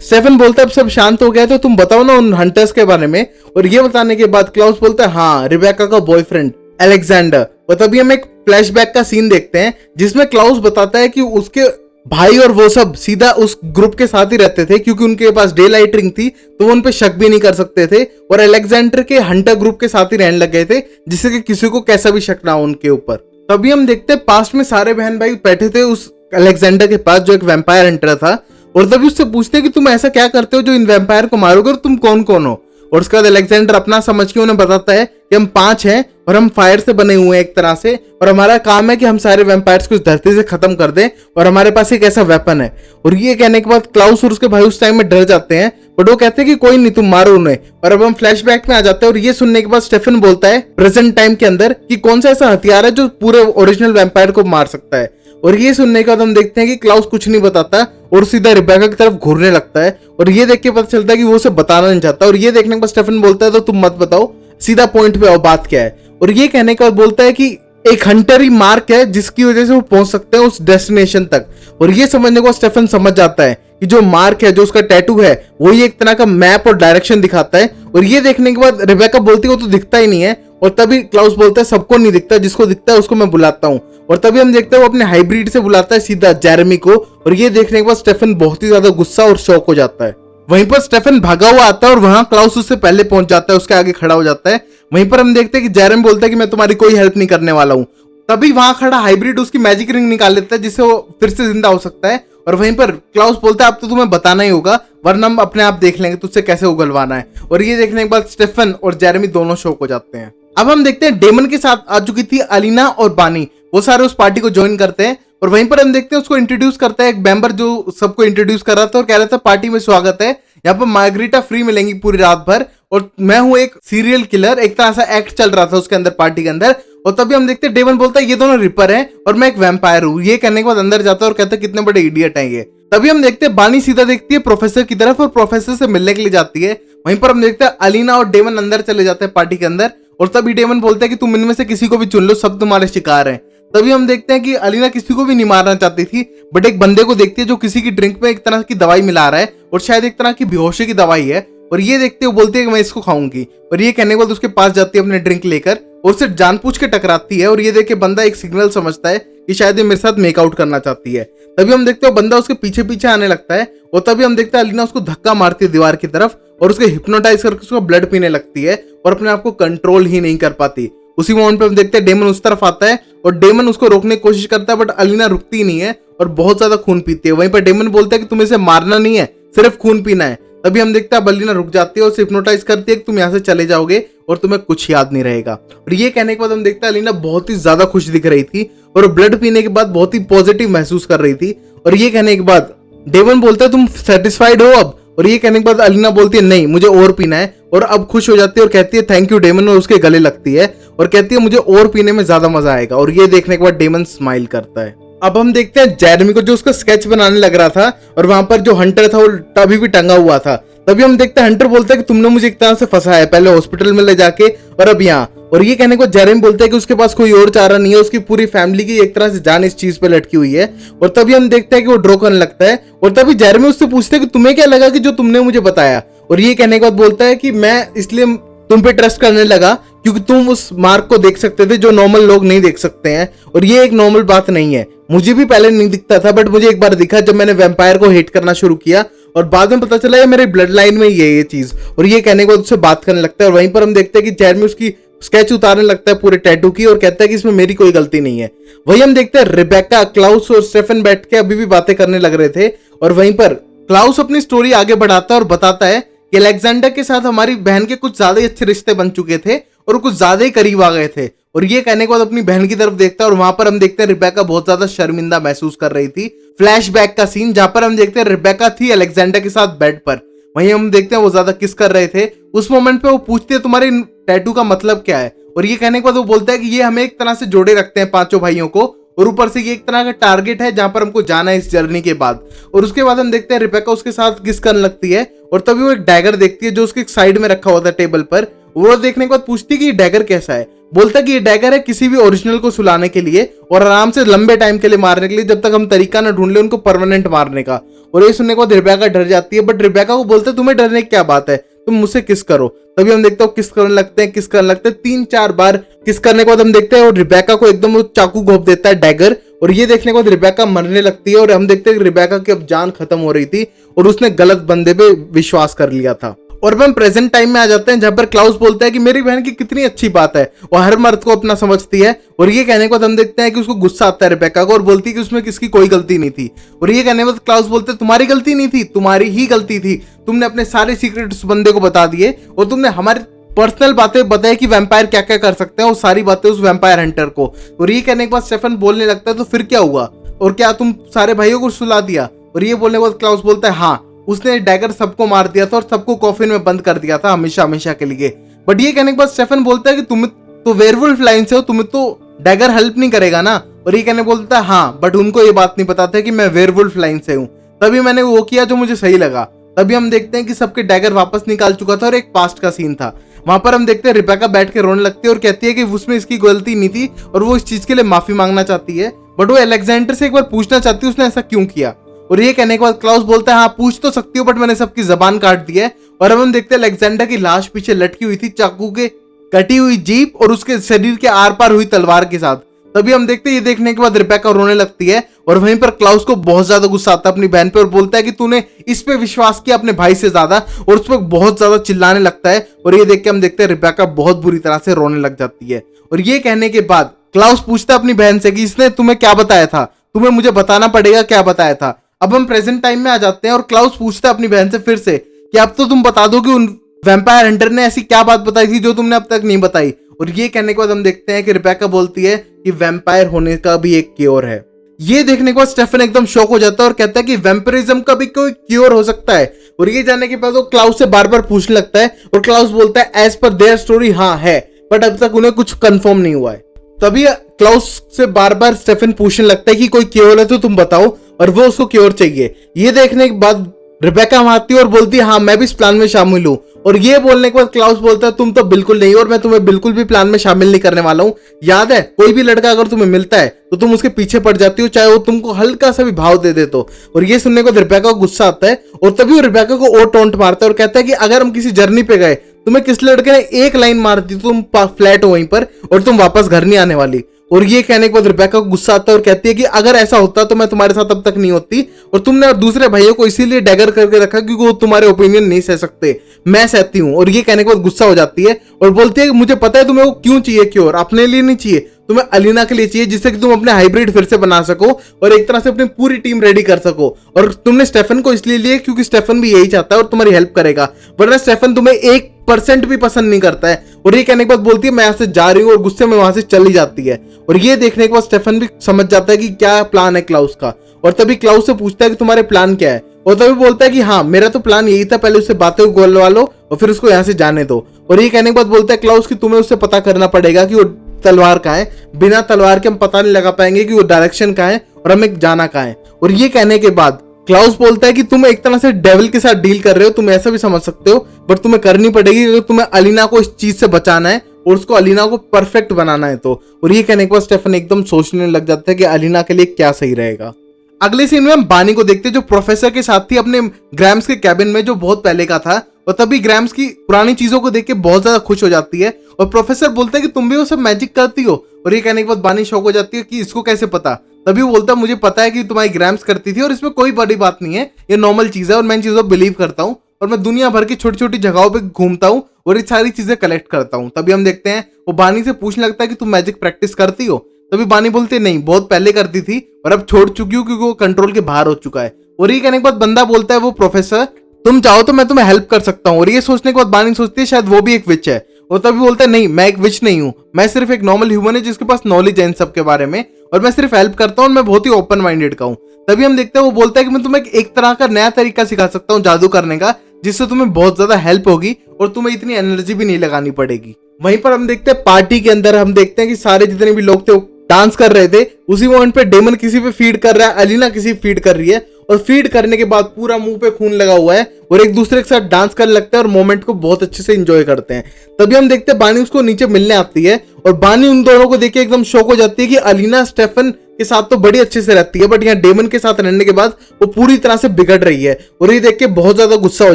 स्टेफन बोलता है अब सब शांत हो गया तो तुम बताओ ना उन हंटर्स के बारे में। और ये बताने के बाद क्लाउस बोलता है हाँ रिबेका का बॉयफ्रेंड अलेक्जेंडर। और तभी हम एक फ्लैशबैक का सीन देखते हैं जिसमें क्लाउस बताता है कि उसके भाई और वो सब सीधा उस ग्रुप के साथ ही रहते थे क्योंकि उनके पास डे लाइट रिंग थी तो वो उन पे शक भी नहीं कर सकते थे और अलेक्जेंडर के हंटर ग्रुप के साथ ही रहने लग गए थे जिससे कि किसी को कैसा भी शक ना हो उनके ऊपर। तभी हम देखते हैं पास्ट में सारे बहन भाई बैठे थे उस अलेक्जेंडर के पास जो एक वैम्पायर हंटर था और तभी उससे पूछते हैं कि तुम ऐसा क्या करते हो जो इन वैम्पायर को मारोगे और तुम कौन कौन हो। और उसके बाद अलेक्जेंडर अपना समझ के उन्हें बताता है कि हम 5 हैं और हम फायर से बने हुए हैं एक तरह से और हमारा काम है कि हम सारे वैम्पायर्स को इस धरती से खत्म कर दें और हमारे पास एक ऐसा वेपन है। और ये कहने के बाद क्लाउस और उसके भाई उस टाइम में डर जाते हैं बट वो कहते हैं कि कोई नहीं तुम मारो उन्हें। और अब हम फ्लैशबैक में आ जाते हैं और ये सुनने के बाद स्टेफन बोलता है प्रेजेंट टाइम के अंदर कि कौन सा ऐसा हथियार है जो पूरे ओरिजिनल वैम्पायर को मार सकता है। और ये सुनने के बाद हम देखते हैं कि क्लाउस कुछ नहीं बताता और सीधा रिबेका की तरफ घूरने लगता है और ये देख के पता चलता है कि वो उसे बताना नहीं चाहता। और ये देखने के बाद स्टेफन बोलता है तो तुम मत बताओ, सीधा पॉइंट पे आओ, बात क्या है। और ये कहने के बाद बोलता है कि एक हंटर ही मार्क है जिसकी वजह से वो पहुंच सकते हैं उस डेस्टिनेशन तक। और ये समझने को स्टेफन समझ जाता है कि जो मार्क है जो उसका टैटू है वही एक तरह का मैप और डायरेक्शन दिखाता है। और ये देखने के बाद रिबेका बोलती है वो तो दिखता ही नहीं है। और तभी क्लाउस बोलता है सबको नहीं दिखता, जिसको दिखता है उसको मैं बुलाता हूँ। और तभी हम देखते हैं वो अपने हाइब्रिड से बुलाता है सीधा जेरेमी को। और ये देखने के बाद स्टेफन बहुत ही ज्यादा गुस्सा और शॉक हो जाता है। वहीं पर स्टेफन भागा हुआ आता है और वहां क्लाउस उससे पहले पहुंच जाता है, उसके आगे खड़ा हो जाता है। वहीं पर हम देखते हैं कि जेरेमी बोलता है कि मैं तुम्हारी कोई हेल्प नहीं करने वाला हूँ। तभी वहां खड़ा हाइब्रिड उसकी मैजिक रिंग निकाल लेता है जिससे वो फिर से जिंदा हो सकता है। और वहीं पर क्लाउस बोलता है अब तो तुम्हें बताना ही होगा वरना हम अपने आप देख लेंगे तुझसे कैसे उगलवाना है। और ये देखने के बाद स्टेफन और जेरेमी दोनों शॉक हो जाते हैं। अब हम देखते हैं डेमन के साथ आ चुकी थी अलीना और बानी, वो सारे उस पार्टी को ज्वाइन करते हैं। और वहीं पर हम देखते हैं उसको इंट्रोड्यूस करता है एक मेंबर जो सबको इंट्रोड्यूस कर रहा था और कह रहा था पार्टी में स्वागत है, यहाँ पर मार्गरीटा फ्री मिलेंगी पूरी रात भर और मैं हूँ एक सीरियल किलर, एक तरह सा एक्ट चल रहा था उसके अंदर पार्टी के अंदर। और तभी हम देखते हैं डेमन बोलता है ये दोनों रिपर हैं और मैं एक वैम्पायर हूँ। ये कहने के बाद अंदर जाता है और कहता है कितने बड़े इडियट हैं ये। तभी हम देखते हैं बानी सीधा देखती है प्रोफेसर की तरफ और प्रोफेसर से मिलने के लिए जाती है। वहीं पर हम देखते हैं अलीना और डेमन अंदर चले जाते हैं पार्टी के अंदर। और तभी डेमन बोलता है कि तुम इनमें से किसी को भी चुन लो, सब तुम्हारे शिकार हैं। तभी हम देखते हैं कि अलीना किसी को भी नहीं मारना चाहती थी, बट एक बंदे को देखती है जो किसी की ड्रिंक में एक तरह की दवाई मिला रहा है और शायद एक तरह की बेहोशी की दवाई है। और ये देखते हुए बोलती है कि मैं इसको खाऊंगी। और ये कहने के बाद उसके पास जाती है अपने ड्रिंक लेकर और उसे जानबूझ के टकराती है। और ये देख के बंदा एक सिग्नल समझता है कि शायद ये मेरे साथ मेकआउट करना चाहती है। तभी हम देखते हैं बंदा उसके पीछे पीछे आने लगता है और तभी हम देखते हैं अलीना उसको धक्का मारती है दीवार की तरफ और उसके हिप्नोटाइज करके उसको ब्लड पीने लगती है और अपने आप को कंट्रोल ही नहीं कर पाती। उसी मोमेंट पे हम देखते हैं डेमन उस तरफ आता है और डेमन उसको रोकने की कोशिश करता है, बट अलीना रुकती नहीं है और बहुत ज्यादा खून पीती है। वहीं पर डेमन बोलता है कि तुम्हें इसे मारना नहीं है, सिर्फ खून पीना है। तभी हम देखते हैं अलीना रुक जाती है और हिप्नोटाइज करती है कि तुम यहाँ से चले जाओगे और तुम्हें कुछ याद नहीं रहेगा। और ये कहने के बाद हम देखते हैं अलीना बहुत ही ज्यादा खुश दिख रही थी और ब्लड पीने के बाद बहुत ही पॉजिटिव महसूस कर रही थी। और ये कहने के बाद डेमन बोलता है तुम सेटिस्फाइड हो अब? और ये कहने के बाद अलीना बोलती है नहीं, मुझे और पीना है। और अब खुश हो जाती है और कहती है थैंक यू डेमन, और उसके गले लगती है और कहती है मुझे और पीने में ज्यादा मजा आएगा। और ये देखने के बाद डेमन स्माइल करता है। अब हम देखते हैं जेरेमी को जो उसका स्केच बनाने लग रहा था और वहां पर जो हंटर था वो तभी भी टंगा हुआ था। तभी हम देखते हैं हंटर बोलता है कि तुमने मुझे एक तरह से फंसाया है, पहले हॉस्पिटल में ले जाके और अब यहाँ। और ये कहने को जेरेमी बोलता है कि उसके पास कोई और चारा नहीं है, उसकी पूरी फैमिली की एक तरह से जान इस चीज पे लटकी हुई है। और तभी हम देखते हैं कि वो ड्रॉ करने लगता है और तभी जेरेमी उससे पूछता है कि तुम्हें क्या लगा कि जो तुमने मुझे बताया। और ये कहने के बाद बोलता है कि मैं इसलिए तुम पे ट्रस्ट करने लगा क्योंकि तुम उस मार्क को देख सकते थे जो नॉर्मल लोग नहीं देख सकते हैं। और ये एक नॉर्मल बात नहीं है, मुझे भी पहले नहीं दिखता था, बट मुझे एक बार दिखा जब मैंने वैम्पायर को हेट करना शुरू किया और बाद में पता चला ये मेरे ब्लड लाइन में ये चीज। और ये कहने के बाद उससे बात करने लगता है और वहीं पर हम देखते हैं कि जेरेमी उसकी स्केच उतारने लगता है पूरे टैटू की और कहता है कि इसमें मेरी कोई गलती नहीं है। वही हम देखते हैं रिबेका, क्लाउस और स्टेफन बैठ के अभी भी बातें करने लग रहे थे और वहीं पर क्लाउस अपनी स्टोरी आगे बढ़ाता है और बताता है कि अलेक्जेंडर के साथ हमारी बहन के कुछ ज्यादा ही अच्छे रिश्ते बन चुके थे और कुछ ज्यादा ही करीब आ गए थे। और ये कहने के बाद अपनी बहन की तरफ देखता है और वहां पर हम देखते हैं रिबेका बहुत ज्यादा शर्मिंदा महसूस कर रही थी। फ्लैशबैक का सीन जहां पर हम देखते हैं रिबेका थी अलेक्जेंडर के साथ बेड पर, वहीं हम देखते हैं वो ज्यादा किस कर रहे थे। उस मोमेंट पे वो पूछती है तुम्हारे टैटू का मतलब क्या है। और ये कहने के बाद वो बोलता है कि ये हमें एक तरह से जोड़े रखते हैं पांचों भाइयों को और ऊपर से ये एक तरह का टारगेट है जहां पर हमको जाना है इस जर्नी के बाद। और उसके बाद हम देखते हैं रिबेका उसके साथ किस करने लगती है और तभी वो एक डैगर देखती है जो उसके साइड में रखा हुआ था टेबल पर। वो देखने के बाद पूछती है कि ये डैगर कैसा है। बोलता है कि ये डैगर है किसी भी ओरिजिनल को सुलाने के लिए और आराम से लंबे टाइम के लिए मारने के लिए, जब तक हम तरीका ना ढूंढ ले उनको परमानेंट मारने का। और ये सुनने के बाद रिबेका डर जाती है, बट रिबेका को बोलते तुम्हें डरने की क्या बात है, तुम मुझसे किस करो। तभी हम देखते हो किस करने लगते हैं, किस करने लगते हैं 3-4 बार। किस करने के बाद हम देखते हैं और रिबेका को एकदम चाकू घोंप देता है डैगर और ये देखने के बाद रिबेका मरने लगती है। और हम देखते हैं कि रिबेका की अब जान खत्म हो रही थी और उसने गलत बंदे पे विश्वास कर लिया था। और हम प्रेजेंट टाइम में आ जाते हैं जहां पर क्लाउस बोलता है कि मेरी बहन की कितनी अच्छी बात है, वो हर मर्द को अपना समझती है। और ये कहने के बाद हम देखते हैं कि उसको गुस्सा आता है रिबेका को और बोलती है कि उसमें किसकी कोई गलती नहीं थी। और ये कहने के बाद क्लाउस बोलते हैं तुम्हारी गलती नहीं थी, तुम्हारी ही गलती थी, तुमने अपने सारे सीक्रेट उस बंदे को बता दिए और तुमने हमारी पर्सनल बातें बताई कि वैम्पायर क्या क्या कर सकते हैं, वो सारी बातें उस वैम्पायर हंटर को। और ये कहने के बाद स्टेफन बोलने लगता है तो फिर क्या हुआ और क्या तुम सारे भाइयों को सुला दिया। और ये बोलने के बाद क्लाउस बोलता है हाँ, उसने डैगर सबको मार दिया था और सबको कॉफिन में बंद कर दिया था हमेशा हमेशा के लिए। बट ये कहने के बाद स्टेफन बोलता है कि तुम तो वेयरवुल्फ लाइन से हो, तुम्हें तो डैगर हेल्प नहीं करेगा ना। और ये कहने बोलता है हाँ, बट उनको ये बात नहीं पता था कि मैं वेयरवुल्फ लाइन से हूँ, तभी मैंने वो किया जो मुझे सही लगा। तभी हम देखते हैं कि सबके डैगर वापस निकाल चुका था और एक पास्ट का सीन था। वहां पर हम देखते हैं रिबेका बैठ के रोने लगती है और कहती है कि उसमें इसकी गलती नहीं थी और वो इस चीज के लिए माफी मांगना चाहती है, बट वो अलेक्जेंडर से एक बार पूछना चाहती है उसने ऐसा क्यों किया। और ये कहने के बाद क्लाउस बोलता है हाँ पूछ तो सकती हो, बट मैंने सबकी जबान काट दी है। और अब हम देखते हैं अलेक्जेंडर की लाश पीछे लटकी हुई थी चाकू के कटी हुई जीप और उसके शरीर के आर पार हुई तलवार के साथ। तभी हम देखते हैं ये देखने के बाद रिबेका रोने लगती है और वहीं पर क्लाउस को बहुत ज्यादा गुस्सा आता है अपनी बहन पे और बोलता है कि तूने इस पे विश्वास किया अपने भाई से ज्यादा, और उस पर बहुत ज्यादा चिल्लाने लगता है। और ये देख के हम देखते हैं रिबेका बहुत बुरी तरह से रोने लग जाती है। और ये कहने के बाद क्लाउस पूछता है अपनी बहन से कि इसने तुम्हें क्या बताया था, तुम्हें मुझे बताना पड़ेगा क्या बताया था। अब हम प्रेजेंट टाइम में आ जाते हैं और क्लाउस पूछता है अपनी बहन से फिर से कि अब तो तुम बता दो कि उन वैम्पायर हंटर ने ऐसी क्या बात बताई थी जो तुमने अब तक नहीं बताई। और ये कहने के बाद हम देखते हैं कि रिबेका बोलती है कि वैम्पायर होने का भी एक क्योर है। ये देखने के बाद स्टेफन एकदम शॉक हो जाता है और कहता है कि वैम्पिरिज्म का भी कोई क्योर हो सकता है। और ये जानने के बाद वो क्लाउस से बार बार पूछने लगता है और क्लाउस बोलता है एज पर देयर स्टोरी हाँ है, बट अब तक उन्हें कुछ कंफर्म नहीं हुआ है। तभी क्लाउस से बार बार स्टेफन पूछने लगता है कि कोई क्योर है तो तुम बताओ, और वो उसको क्योर चाहिए। ये देखने के बाद रिबेका आती है और बोलती है हाँ मैं भी इस प्लान में शामिल हूँ। और ये बोलने के बाद क्लाउस बोलता है तुम तो बिल्कुल नहीं, और मैं तुम्हें बिल्कुल भी प्लान में शामिल नहीं करने वाला हूँ। याद है, कोई भी लड़का अगर तुम्हें मिलता है तो तुम उसके पीछे पड़ जाती हो, चाहे वो तुमको हल्का सा भी भाव दे दे तो। और ये सुनने को रिबेका को गुस्सा आता है, और तभी वो रिबेका को और टोंट मारता है और कहता है कि अगर हम किसी जर्नी पे गए, तुम्हें किस लड़के ने एक लाइन मार दी तो तुम फ्लैट हो वहीं पर और तुम वापस घर नहीं आने वाली। और ये कहने के बाद रिबेका को गुस्सा आता है और कहती है कि अगर ऐसा होता तो मैं तुम्हारे साथ अब तक नहीं होती, और तुमने और दूसरे भाइयों को इसीलिए डैगर करके रखा क्योंकि वो तुम्हारे ओपिनियन नहीं सह सकते, मैं सहती हूँ। और ये कहने के बाद गुस्सा हो जाती है और बोलती है कि मुझे पता है तुम्हें वो क्यों चाहिए, क्यों, और अपने लिए नहीं चाहिए, तुम्हें अलीना के लिए चाहिए, जिससे कि तुम अपने हाइब्रिड फिर से बना सको और एक तरह से अपनी पूरी टीम रेडी कर सको। और तुमने स्टेफन को इसलिए लिया क्योंकि स्टेफन भी यही चाहता है और तुम्हारी हेल्प करेगा, वरना स्टेफन तुम्हें 1% भी पसंद नहीं करता है। और ये कहने के बाद बोलती है मैं यहाँ से जा रही हूँ, और गुस्से में वहां से चली जाती है। और ये देखने के बाद स्टेफन भी समझ जाता है कि क्या प्लान है क्लाउस का, और तभी क्लाउस से पूछता है कि तुम्हारे प्लान क्या है, और तभी बोलता है कि हाँ मेरा तो प्लान यही था, पहले उससे बातें गोलवा लो और फिर उसको यहाँ से जाने दो। और ये कहने के बाद बोलता है क्लाउस कि तुम्हें उससे पता करना पड़ेगा कि वो तलवार कहाँ है, बिना तलवार के हम पता नहीं लगा पाएंगे कि वो डायरेक्शन कहाँ है और हमें जाना कहाँ है। और ये कहने के बाद क्लाउस बोलता है कि तुम एक तरह से डेविल के साथ डील कर रहे हो, तुम ऐसा भी समझ सकते हो, बट तुम्हें करनी पड़ेगी अगर तुम्हें अलीना को इस चीज से बचाना है और उसको अलीना को परफेक्ट बनाना है तो। और ये कहने के बाद स्टेफन एकदम सोचने लग जाता है कि अलीना के लिए क्या सही रहेगा। अगले सीन में हम बानी को देखते हैं जो प्रोफेसर के साथ थी अपने ग्रैम्स के कैबिन में, जो बहुत पहले का था, और तभी ग्रैम्स की पुरानी चीजों को देख के बहुत ज्यादा खुश हो जाती है। और प्रोफेसर बोलता है कि तुम भी वो सब मैजिक करती हो, और ये कहने के बाद बानी शॉक हो जाती है कि इसको कैसे पता। तभी वो बोलता है मुझे पता है कि तुम्हारी ग्रैम्स करती थी और इसमें कोई बड़ी बात नहीं है, ये नॉर्मल चीज है और मैं इन चीजों पर बिलीव करता हूँ, और मैं दुनिया भर की छोटी छोटी जगहों पे घूमता हूँ और ये सारी चीजें कलेक्ट करता हूँ। तभी हम देखते हैं वो बानी से पूछने लगता है कि तुम मैजिक प्रैक्टिस करती हो। तभी बानी बोलते नहीं, बहुत पहले करती थी और अब छोड़ चुकी हूँ क्योंकि वो कंट्रोल के बाहर हो चुका है। और ये कहने के बाद बंदा बोलता है वो प्रोफेसर तुम चाहो तो मैं तुम्हें हेल्प कर सकता हूँ। और ये सोचने के बाद बानी सोचती है शायद वो भी एक विच है, और तभी बोलता है नहीं मैं एक विच नहीं हूँ, मैं सिर्फ एक नॉर्मल ह्यूमन है जिसके पास नॉलेज है इन सब के बारे में, और मैं सिर्फ हेल्प करता हूँ और मैं बहुत ही ओपन माइंडेड का हूँ। तभी हम देखते हैं वो बोलता है कि मैं तुम्हें एक तरह का नया तरीका सिखा सकता हूँ जादू करने का, जिससे तुम्हें बहुत ज्यादा हेल्प होगी और तुम्हें इतनी एनर्जी भी नहीं लगानी पड़ेगी। वहीं पर हम देखते हैं पार्टी के अंदर हम देखते हैं कि सारे जितने भी लोग थे वो डांस कर रहे थे। उसी मोमेंट पे डेमन किसी पे फीड कर रहा है, अलीना किसी पे फीड कर रही है, और फीड करने के बाद पूरा मुंह पे खून लगा हुआ है और एक दूसरे के साथ डांस करने लगते हैं और मोमेंट को बहुत अच्छे से एंजॉय करते हैं। तभी हम देखते हैं बानी उसको नीचे मिलने आती है, और बानी उन दोनों को देख के एकदम शॉक हो जाती है कि अलीना स्टेफन के साथ तो बड़ी अच्छे से रहती है, बट यहाँ डेमन के साथ रहने के बाद वो पूरी तरह से बिगड़ रही है, और ये देख के बहुत ज्यादा गुस्सा हो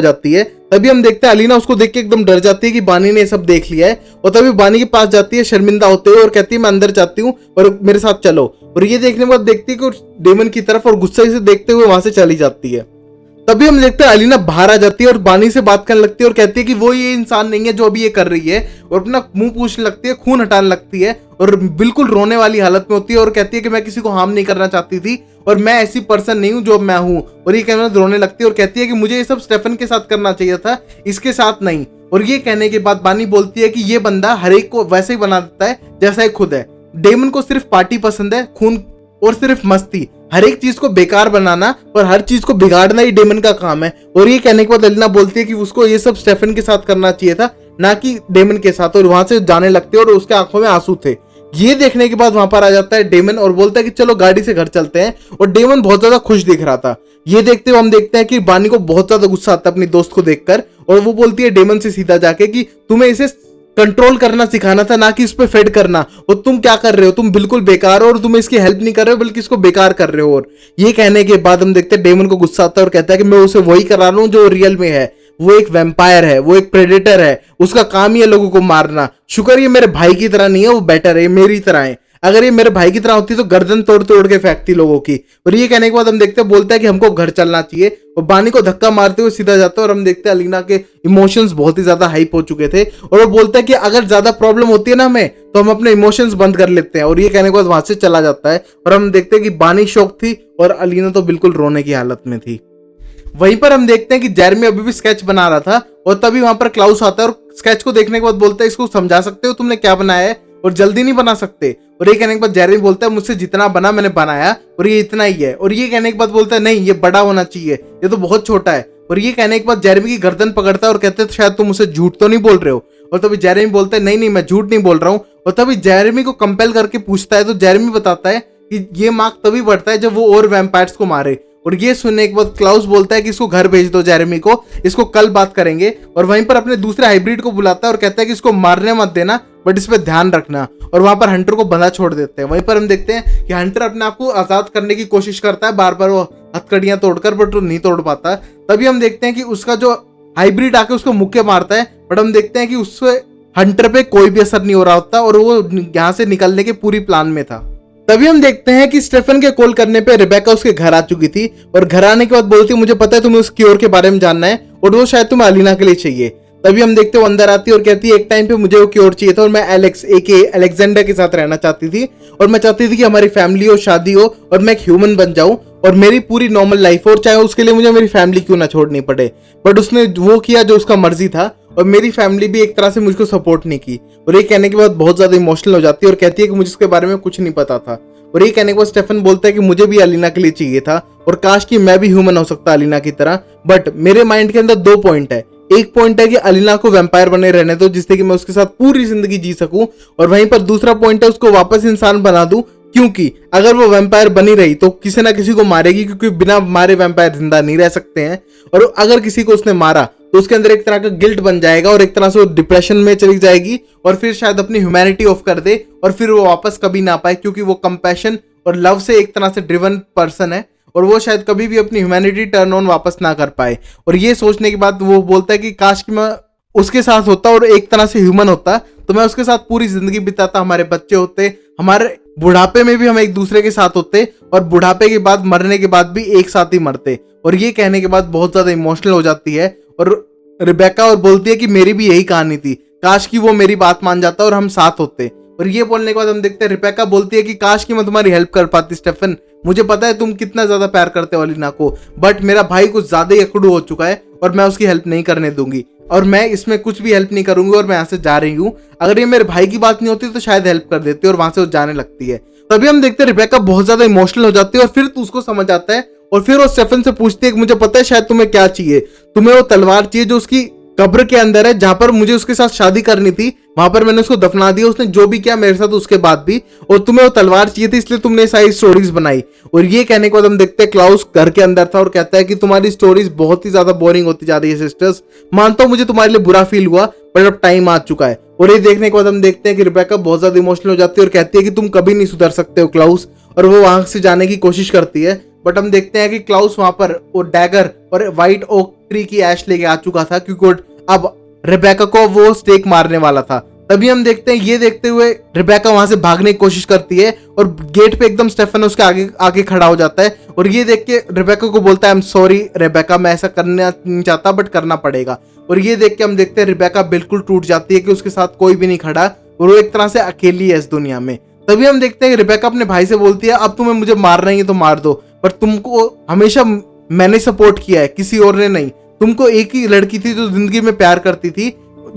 जाती है। तभी हम देखते हैं अलीना उसको देख के एकदम डर जाती है कि बानी ने ये सब देख लिया है, और तभी बानी के पास जाती है शर्मिंदा होते हुए और कहती है मैं अंदर जाती हूँ और मेरे साथ चलो। और ये देखने के बाद देखती है कि डेमन की तरफ और गुस्से से देखते हुए वहां से चली जाती है। तभी हम देखते हैं अलीना बाहर आ जाती है और बानी से बात करने लगती है और कहती है कि वो ये इंसान नहीं है जो अभी ये कर रही है, और अपना मुंह पूछने लगती है, खून हटाने लगती है और बिल्कुल रोने वाली हालत में होती है, और कहती है कि मैं किसी को हार्म नहीं करना चाहती थी और मैं ऐसी पर्सन नहीं हूं जो मैं हूं। और ये कहने रोने लगती है और कहती है कि मुझे ये सब स्टेफन के साथ करना चाहिए था, इसके साथ नहीं। और ये कहने के बाद बानी बोलती है कि ये बंदा हर एक को वैसे ही बना देता है जैसा ये खुद है। डेमन को सिर्फ पार्टी पसंद है, खून और सिर्फ मस्ती, हर एक चीज को बेकार बनाना और हर चीज को बिगाड़ना ही डेमन का काम है। और ये कहने के बाद अलीना बोलती है कि उसको ये सब स्टेफन के साथ करना चाहिए था, ना कि डेमन के साथ, और वहां से जाने लगते हैं और उसके आंखों में आंसू थे। ये देखने के बाद वहां पर आ जाता है डेमन और बोलता है कि चलो गाड़ी से घर चलते हैं, और डेमन बहुत ज्यादा खुश दिख रहा था। ये देखते हुए हम देखते हैं कि बानी को बहुत ज्यादा गुस्सा आता है अपनी दोस्त को देखकर, और वो बोलती है डेमन से सीधा जाके कि तुम्हें इसे कंट्रोल करना सिखाना था, ना कि इस पे फेड करना, और तुम क्या कर रहे हो, तुम बिल्कुल बेकार हो और तुम इसकी हेल्प नहीं कर रहे हो बल्कि इसको बेकार कर रहे हो। और ये कहने के बाद हम देखते हैं डेमन को गुस्सा आता है और कहता है कि मैं उसे वही करा रहा हूं जो रियल में है, वो एक वैम्पायर है, वो एक प्रेडेटर है, उसका काम ही है लोगों को मारना। शुक्र ये मेरे भाई की तरह नहीं है, वो बेटर है, मेरी तरह है। अगर ये मेरे भाई की तरह होती तो गर्दन तोड़ तोड़ के फेंकती लोगों की। और ये कहने के बाद हम देखते हैं बोलता है कि हमको घर चलना चाहिए, और बानी को धक्का मारते हुए सीधा जाता है। और हम देखते हैं अलीना के इमोशंस बहुत ही ज्यादा हाइप हो चुके थे, और वो बोलता है कि अगर ज्यादा प्रॉब्लम होती है ना हमें, तो हम अपने इमोशंस बंद कर लेते हैं। और ये कहने के बाद वहां से चला जाता है, और हम देखते हैं कि बानी शौक थी और अलीना तो बिल्कुल रोने की हालत में थी। वहीं पर हम देखते हैं कि जेरेमी अभी भी स्केच बना रहा था, और तभी वहां पर क्लाउस आता है और स्केच को देखने के बाद बोलता है इसको समझा सकते हो तुमने क्या बनाया है, और जल्दी नहीं बना सकते। और ये कहने के बाद जेरेमी बोलता है मुझसे जितना बना मैंने बनाया, और ये इतना ही है। और ये कहने के बाद बोलता है नहीं ये बड़ा होना चाहिए, ये तो बहुत छोटा है। और ये कहने के बाद जेरेमी की गर्दन पकड़ता है और कहते हैं शायद तुम मुझसे झूठ तो नहीं बोल रहे हो। और तभी जेरेमी बोलता है नहीं नहीं मैं झूठ नहीं बोल रहा हूँ। और तभी जेरेमी को कंपेल करके पूछता है, तो जेरेमी बताता है कि ये मार्क तभी बढ़ता है जब वो और वैम्पायर्स को मारे। और ये सुनने के बाद क्लाउस बोलता है कि इसको घर भेज दो जेरेमी को, इसको कल बात करेंगे। और वहीं पर अपने दूसरे हाइब्रिड को बुलाता है और कहता है कि इसको मारने मत देना, बट इस पर ध्यान रखना। और वहां पर हंटर को बंधा छोड़ देते हैं। वहीं पर हम देखते हैं कि हंटर अपने आप को आजाद करने की कोशिश करता है, बार बार वो हथकड़ियां तोड़कर, बट वो नहीं तोड़ पाता। तभी हम देखते हैं कि उसका जो हाइब्रिड आके उसको मुक्के मारता है, बट हम देखते हैं कि उससे हंटर पे कोई भी असर नहीं हो रहा होता और वो यहाँ से निकलने के पूरी प्लान में था। तभी हम देखते हैं कि स्टेफन के कॉल करने पे रिबेका उसके घर आ चुकी थी और घर आने के बाद बोलती है मुझे पता है तुम्हें उस क्योर के बारे में जानना है और वो शायद तुम्हें अलीना के लिए चाहिए। तभी हम देखते हैं वो अंदर आती है और कहती है एक टाइम पे मुझे वो क्योर चाहिए था और मैं एलेक्स अलेक्जेंडर के साथ रहना चाहती थी और मैं चाहती थी कि हमारी फैमिली हो, शादी हो और मैं एक ह्यूमन बन जाऊं और मेरी पूरी नॉर्मल लाइफ हो, और चाहे उसके लिए मुझे मेरी फैमिली क्यों ना छोड़नी पड़े। बट उसने वो किया जो उसका मर्जी था और मेरी फैमिली भी एक तरह से मुझको सपोर्ट नहीं की। और ये कहने के बाद बहुत ज्यादा इमोशनल हो जाती है और कहती है कि मुझे इसके बारे में कुछ नहीं पता था। और ये कहने के बाद स्टेफन बोलता है कि मुझे भी अलीना के लिए चाहिए था और काश कि मैं भी ह्यूमन हो सकता अलीना की तरह, बट मेरे माइंड के अंदर दो पॉइंट है। एक पॉइंट है कि अलीना को वैम्पायर बने रहने दो जिससे कि मैं उसके साथ पूरी जिंदगी जी सकूं, और वहीं पर दूसरा पॉइंट है उसको वापस इंसान बना दूं, क्योंकि अगर वो वैम्पायर बनी रही तो किसी ना किसी को मारेगी, क्योंकि बिना मारे वैम्पायर जिंदा नहीं रह सकते हैं। और अगर किसी को उसने मारा तो उसके अंदर एक तरह का गिल्ट बन जाएगा और एक तरह से वो डिप्रेशन में चली जाएगी और फिर शायद अपनी ह्यूमैनिटी ऑफ कर दे और फिर वो वापस कभी ना पाए, क्योंकि वो कंपैशन और लव से एक तरह से ड्रिवन पर्सन है और वो शायद कभी भी अपनी ह्यूमैनिटी टर्न ऑन वापस ना कर पाए। और ये सोचने के बाद वो बोलता है कि काश कि मैं उसके साथ होता और एक तरह से ह्यूमन होता तो मैं उसके साथ पूरी जिंदगी बिताता, हमारे बच्चे होते, हमारे बुढ़ापे में भी हम एक दूसरे के साथ होते और बुढ़ापे के बाद मरने के बाद भी एक साथ ही मरते। और ये कहने के बाद बहुत ज्यादा इमोशनल हो जाती है और रिबेका और बोलती है कि मेरी भी यही कहानी थी, काश कि वो मेरी बात मान जाता और हम साथ होते। और ये बोलने के बाद हम देखते हैं रिबेका बोलती है कि काश कि मैं तुम्हारी हेल्प कर पाती स्टेफन, मुझे पता है तुम कितना ज्यादा प्यार करते हो अलीना को, बट मेरा भाई कुछ ज्यादा ही अकड़ू हो चुका है और मैं उसकी हेल्प नहीं करने दूंगी और मैं इसमें कुछ भी हेल्प नहीं करूंगी और मैं यहाँ से जा रही हूँ। अगर ये मेरे भाई की बात नहीं होती तो शायद हेल्प कर देती और वहां से वो जाने लगती है। तभी हम देखते हैं रिबेका बहुत ज्यादा इमोशनल हो जाती है और फिर तो उसको समझ आता है और फिर वो स्टेफन से पूछती है कि मुझे पता है शायद तुम्हें क्या चाहिए, तुम्हें वो तलवार चाहिए जो उसकी कब्र के अंदर है, जहां पर मुझे उसके साथ शादी करनी थी वहां पर मैंने उसको दफना दिया, उसने जो भी किया मेरे साथ उसके बाद भी, और तुम्हें वो तलवार चाहिए थी इसलिए तुमने सारी स्टोरीज बनाई। और ये कहने के बाद हम देखते हैं क्लाउस घर के अंदर था और कहता है कि तुम्हारी स्टोरीज बहुत ही ज्यादा बोरिंग होती जा रही है सिस्टर्स, मानता हूं मुझे तुम्हारे लिए बुरा फील हुआ पर अब टाइम आ चुका है। और ये देखने के बाद हम देखते हैं कि रिबेका बहुत ज्यादा इमोशनल हो जाती है और कहती है कि तुम कभी नहीं सुधर सकते हो क्लाउस, और वो वहां से जाने की कोशिश करती है। बट हम देखते हैं कि क्लाउस वहां पर वो डैगर और व्हाइट ओक ट्री की ऐश लेके आ चुका था, क्योंकि अब रिबेका को वो स्टेक मारने वाला था। तभी हम देखते हैं ये देखते हुए रिबेका वहां से भागने की कोशिश करती है और गेट पे एकदम स्टेफन उसके आगे आगे खड़ा हो जाता है और ये देख के रिबेका को बोलता है आई एम सॉरी रिबेका, मैं ऐसा करना नहीं चाहता बट करना पड़ेगा। और ये देख के हम देखते हैं रिबेका बिल्कुल टूट जाती है कि उसके साथ कोई भी नहीं खड़ा और वो एक तरह से अकेली है इस दुनिया में। तभी हम देखते हैं रिबेका अपने भाई से बोलती है अब तुम्हें मुझे मारना ही है तो मार दो, पर तुमको हमेशा मैंने सपोर्ट किया है, किसी और ने नहीं। तुमको एक ही लड़की थी जो जिंदगी में प्यार करती थी,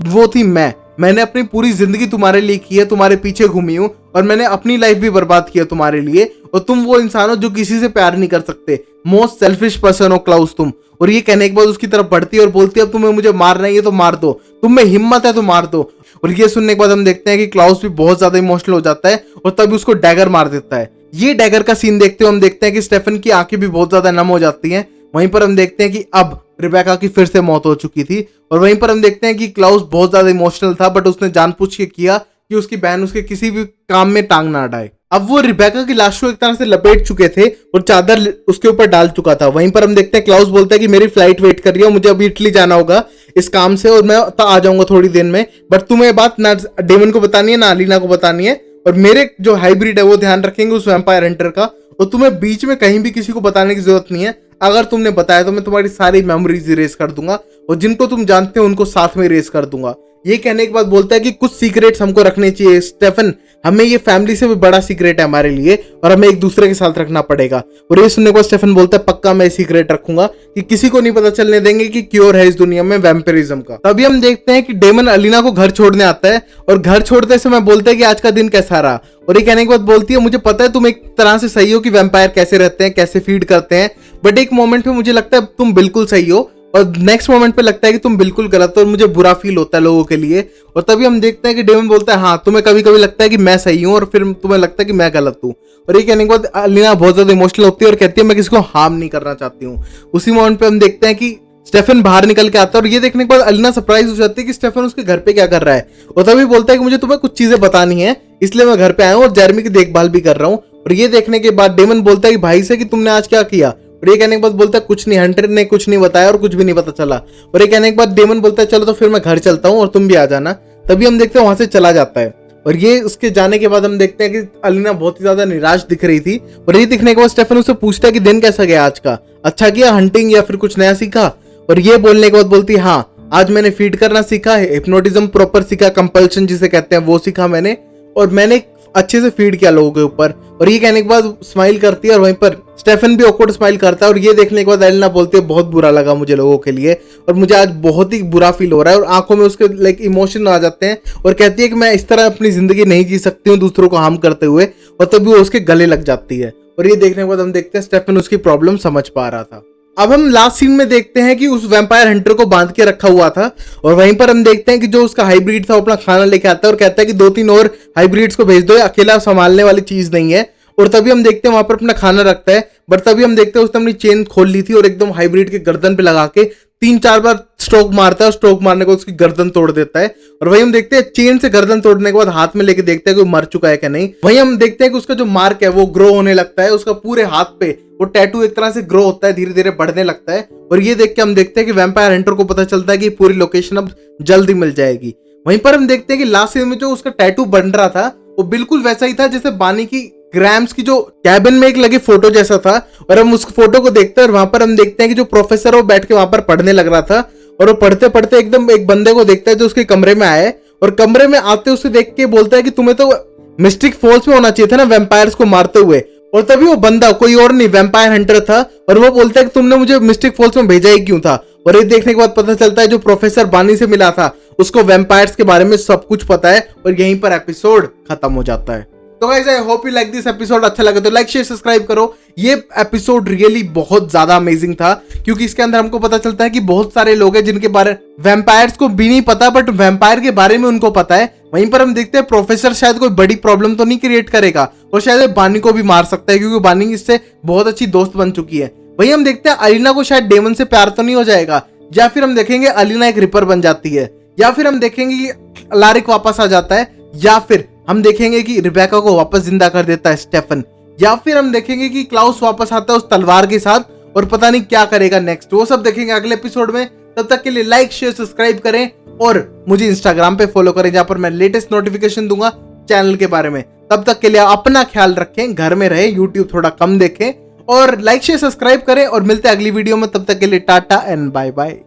वो थी मैंने अपनी पूरी जिंदगी तुम्हारे लिए की है, तुम्हारे पीछे घूमी हूँ और मैंने अपनी लाइफ भी बर्बाद किया तुम्हारे लिए, और तुम वो इंसान हो जो किसी से प्यार नहीं कर सकते, मोस्ट सेल्फिश पर्सन हो क्लाउस तुम। और ये कहने के बाद उसकी तरफ बढ़ती है और बोलती है अब तुम्हें मुझे मारना ही है तो मार दो, तुम में हिम्मत है तो मार दो। और ये सुनने के बाद हम देखते हैं कि क्लाउस भी बहुत ज्यादा इमोशनल हो जाता है और तभी उसको डैगर मार देता है। ये डैगर का सीन देखते हुए हम देखते हैं कि स्टेफन की आंखें भी बहुत ज्यादा नम हो जाती हैं। वहीं पर हम देखते हैं कि अब रिबेका की फिर से मौत हो चुकी थी और वहीं पर हम देखते हैं कि क्लाउस बहुत ज्यादा इमोशनल था, बट उसने जानबूझ के किया कि उसकी बहन उसके किसी भी काम में टांग ना अड़ाए। अब वो रिबेका की लाश को एक तरह से लपेट चुके थे और चादर उसके ऊपर डाल चुका था। वहीं पर हम देखते हैं क्लाउस बोलता है कि मेरी फ्लाइट वेट कर रही है, मुझे अभी इटली जाना होगा इस काम से और मैं आ जाऊंगा थोड़ी देर में, बट तुम्हें बात ना डेमन को बतानी है ना अलीना को बतानी है, और मेरे जो हाइब्रिड है वो ध्यान रखेंगे उस वैम्पायर हंटर का, और तुम्हें बीच में कहीं भी किसी को बताने की जरूरत नहीं है। अगर तुमने बताया तो मैं तुम्हारी सारी मेमोरीज इरेज कर दूंगा और जिनको तुम जानते हो उनको साथ में इरेज कर दूंगा। ये कहने के बाद बोलता है कि कुछ सीक्रेट्स हमको रखने चाहिए स्टेफन, हमें ये फैमिली से भी बड़ा सीक्रेट है हमारे लिए और हमें एक दूसरे के साथ रखना पड़ेगा। और ये सुनने के बाद स्टेफन बोलता है पक्का मैं सीक्रेट रखूंगा कि किसी को नहीं पता चलने देंगे कि क्योर है इस दुनिया में वैम्पिरिज्म का। तभी हम देखते हैं कि डेमन अलीना को घर छोड़ने आता है और घर छोड़ते समय बोलता है कि आज का दिन कैसा रहा, और ये कहने के बाद बोलती है मुझे पता है तुम एक तरह से सही हो कि वैम्पायर कैसे रहते हैं, कैसे फीड करते हैं, बट एक मोमेंट पे मुझे लगता है तुम बिल्कुल सही हो और नेक्स्ट मोमेंट पे लगता है कि तुम बिल्कुल गलत हो और मुझे बुरा फील होता है लोगों के लिए। और तभी हम देखते हैं कि डेमन बोलता है हाँ तुम्हें कभी कभी लगता है कि मैं सही हूँ और फिर तुम्हें लगता है कि मैं गलत हूँ। और ये कहने के बाद अलीना बहुत ज्यादा इमोशनल होती है और कहती है मैं किसी को हार्म नहीं करना चाहती हूँ। उसी मोमेंट पे हम देखते हैं कि स्टेफन बाहर निकल के आता है और ये देखने के बाद अलीना सरप्राइज हो जाती है कि स्टेफन उसके घर पे क्या कर रहा है। और तभी बोलता है कि मुझे तुम्हें कुछ चीजें बतानी है इसलिए मैं घर पे आया हूँ और जेरेमी की देखभाल भी कर रहा हूँ। और ये देखने के बाद डेमन बोलता है कि भाई से कि तुमने आज क्या किया। और ये कहने के बाद बोलता है कुछ नहीं, हंटर ने कुछ नहीं बताया और कुछ भी नहीं पता चला। और ये कहने के बाद डेमन बोलता है चलो तो फिर मैं घर चलता हूँ और तुम भी आ जाना। तभी हम देखते हैं वहां से चला जाता है। और ये उसके जाने के बाद हम देखते हैं कि अलीना बहुत ही ज्यादा निराश दिख रही थी। और ये दिखने के बाद स्टेफन उससे पूछता है कि दिन कैसा गया आज का, अच्छा किया हंटिंग या फिर कुछ नया सीखा। और ये बोलने के बाद बोलती है हाँ आज मैंने फीड करना सीखा है, हिप्नोटिज्म प्रॉपर सीखा, कंपल्शन जिसे कहते हैं वो सीखा मैंने, और मैंने अच्छे से फीड किया लोगों के ऊपर। और ये कहने के बाद स्माइल करती है और वहीं पर स्टेफन भी ऑकवर्ड स्माइल करता है। और ये देखने के बाद एलिना बोलती है बहुत बुरा लगा मुझे लोगों के लिए और मुझे आज बहुत ही बुरा फील हो रहा है। और आंखों में उसके लाइक इमोशन आ जाते हैं और कहती है कि मैं इस तरह अपनी जिंदगी नहीं जी सकती हूँ दूसरों को हार्म करते हुए। और तभी वो उसके गले लग जाती है। और ये देखने के बाद हम देखते हैं स्टेफन उसकी प्रॉब्लम समझ पा रहा था। अब हम लास्ट सीन में देखते हैं कि उस वैम्पायर हंटर को बांध के रखा हुआ था और वहीं पर हम देखते हैं कि जो उसका हाइब्रिड था वो अपना खाना लेके आता है और कहता है कि 2-3 और हाइब्रिड्स को भेज दो, अकेला संभालने वाली चीज नहीं है। और तभी हम देखते हैं वहां पर अपना खाना रखता है, बट तभी हम देखते हैं उसने अपनी चेन खोल ली थी और एकदम हाइब्रिड के गर्दन पे लगा के 3-4 बार स्ट्रोक मारता है और स्ट्रोक मारने को उसकी गर्दन तोड़ देता है। और वही हम देखते हैं चेन से गर्दन तोड़ने के बाद हाथ में लेके देखते हैं कि वो मर चुका है क्या नहीं। वही हम देखते हैं कि उसका जो मार्क है वो ग्रो होने लगता है, उसका पूरे हाथ पे वो टैटू एक तरह से ग्रो होता है, धीरे धीरे बढ़ने लगता है। और ये देख के हम देखते हैं कि वैम्पायर हंटर को पता चलता है कि पूरी लोकेशन अब जल्दी मिल जाएगी। वहीं पर हम देखते हैं कि लास्ट सीन में जो उसका टैटू बन रहा था वो बिल्कुल वैसा ही था जैसे बानी की ग्रैम्स की जो कैबिन में एक लगे फोटो जैसा था। और हम उस फोटो को देखते हैं और वहां पर हम देखते हैं कि जो प्रोफेसर वो बैठ के वहां पर पढ़ने लग रहा था और वो पढ़ते पढ़ते एकदम एक बंदे को देखता है जो उसके कमरे में आया है। और कमरे में आते उसे देख के बोलता है कि तुम्हें तो मिस्टिक फॉल्स में होना चाहिए था ना वैम्पायर्स को मारते हुए। और तभी वो बंदा कोई और नहीं वैम्पायर हंटर था और वो बोलता है कि तुमने मुझे मिस्टिक फॉल्स में भेजा ही क्यों था। और ये देखने के बाद पता चलता है जो प्रोफेसर बानी से मिला था उसको वैम्पायर्स के बारे में सब कुछ पता है। और यहीं पर एपिसोड खत्म हो जाता है। तो guys I hope you like this episode. अच्छा लगे तो लाइक शेयर सब्सक्राइब करो। ये एपिसोड रियली बहुत ज्यादा अमेजिंग था क्योंकि इसके अंदर हमको पता चलता है कि बहुत सारे लोग हैं जिनके बारे वैम्पायर्स को भी नहीं पता बट वैम्पायर के बारे में उनको पता है। वहीं पर हम देखते हैं प्रोफेसर शायद कोई बड़ी प्रॉब्लम तो नहीं क्रिएट करेगा और शायद बानी को भी मार सकता है क्योंकि बानी इससे बहुत अच्छी दोस्त बन चुकी है। वहीं हम देखते हैं अलीना को शायद डेमन से प्यार तो नहीं हो जाएगा, या फिर हम देखेंगे अलीना एक रिपर बन जाती है, या फिर हम देखेंगे कि अलारिक वापस आ जाता है, या फिर हम देखेंगे कि रिबेका को वापस जिंदा कर देता है स्टेफन, या फिर हम देखेंगे कि क्लाउस वापस आता है उस तलवार के साथ और पता नहीं क्या करेगा नेक्स्ट। वो सब देखेंगे अगले एपिसोड में। तब तक के लिए लाइक शेयर सब्सक्राइब करें और मुझे इंस्टाग्राम पे फॉलो करें जहां पर मैं लेटेस्ट नोटिफिकेशन दूंगा चैनल के बारे में। तब तक के लिए अपना ख्याल रखें, घर में रहें, यूट्यूब थोड़ा कम देखें और लाइक शेयर सब्सक्राइब करें और मिलते हैं अगली वीडियो में। तब तक के लिए tata and bye bye.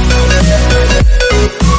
We'll be right back.